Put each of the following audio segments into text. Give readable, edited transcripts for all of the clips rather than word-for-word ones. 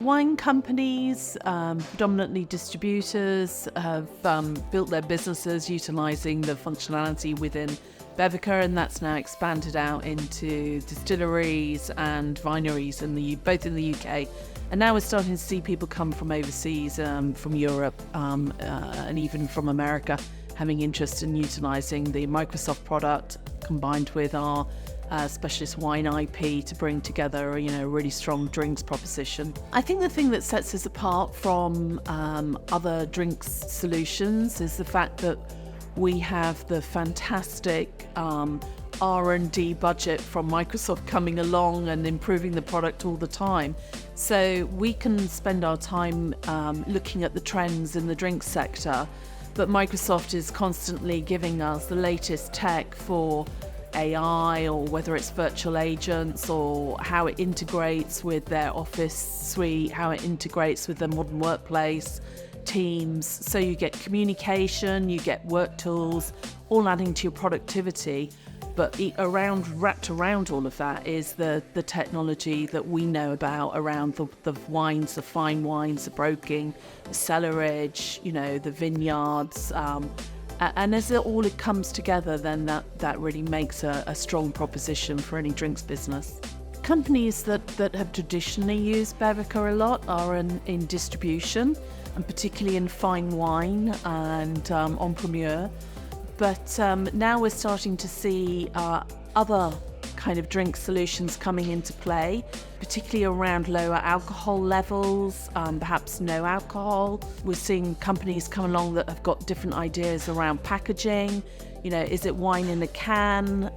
wine companies, predominantly distributors, have built their businesses utilising the functionality within Bevica, and that's now expanded out into distilleries and wineries both in the UK. And now we're starting to see people come from overseas, from Europe, and even from America, having interest in utilising the Microsoft product combined with our specialist wine IP to bring together, a really strong drinks proposition. I think the thing that sets us apart from other drinks solutions is the fact that we have the fantastic R&D budget from Microsoft coming along and improving the product all the time. So we can spend our time looking at the trends in the drinks sector, but Microsoft is constantly giving us the latest tech for AI, or whether it's virtual agents, or how it integrates with their Office suite, how it integrates with their modern workplace, Teams. So you get communication, you get work tools, all adding to your productivity. But wrapped around all of that is the technology that we know about around the wines, the fine wines, the broking, the cellarage, the vineyards. And as it comes together, then that really makes a strong proposition for any drinks business. Companies that have traditionally used Bevica a lot are in distribution, and particularly in fine wine and en primeur. But now we're starting to see other kind of drink solutions coming into play, particularly around lower alcohol levels, perhaps no alcohol. We're seeing companies come along that have got different ideas around packaging. Is it wine in a can?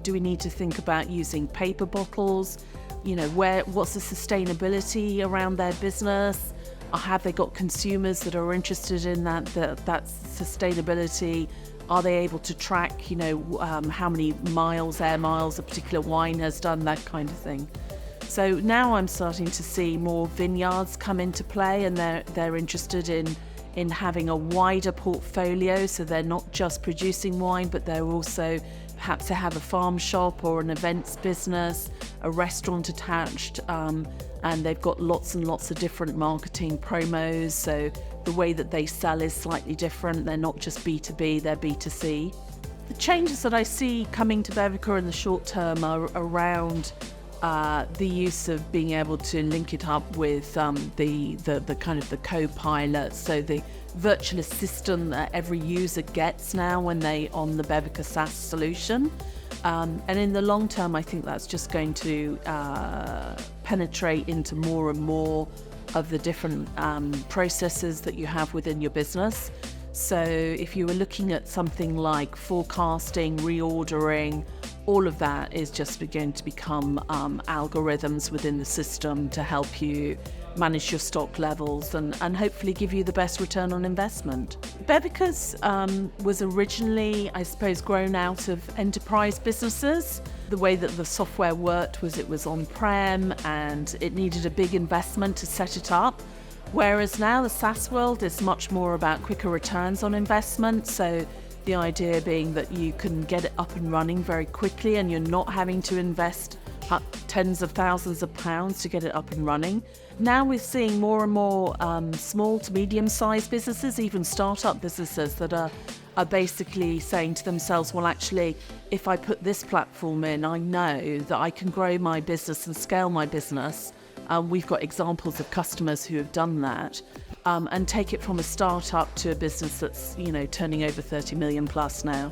Do we need to think about using paper bottles? What's the sustainability around their business? Or have they got consumers that are interested in that sustainability? Are they able to track, how many air miles a particular wine has done, that kind of thing. So now I'm starting to see more vineyards come into play, and they're interested in having a wider portfolio. So they're not just producing wine, but they're also, perhaps they have a farm shop or an events business, a restaurant attached, and they've got lots and lots of different marketing promos. So the way that they sell is slightly different. They're not just B2B, they're B2C. The changes that I see coming to Bevica in the short term are around the use of being able to link it up with the kind of the co-pilot, so the virtual assistant that every user gets now when they on the Bevica SaaS solution. And in the long term, I think that's just going to penetrate into more and more of the different processes that you have within your business. So if you were looking at something like forecasting, reordering, all of that is just going to become algorithms within the system to help you manage your stock levels and hopefully give you the best return on investment. Bevica's was originally, I suppose, grown out of enterprise businesses. The way that the software worked was it was on-prem and it needed a big investment to set it up. Whereas now the SaaS world is much more about quicker returns on investment. So the idea being that you can get it up and running very quickly and you're not having to invest tens of thousands of pounds to get it up and running. Now we're seeing more and more small to medium-sized businesses, even startup businesses that are basically saying to themselves, well, actually, if I put this platform in, I know that I can grow my business and scale my business. We've got examples of customers who have done that, and take it from a startup to a business that's, turning over 30 million plus now.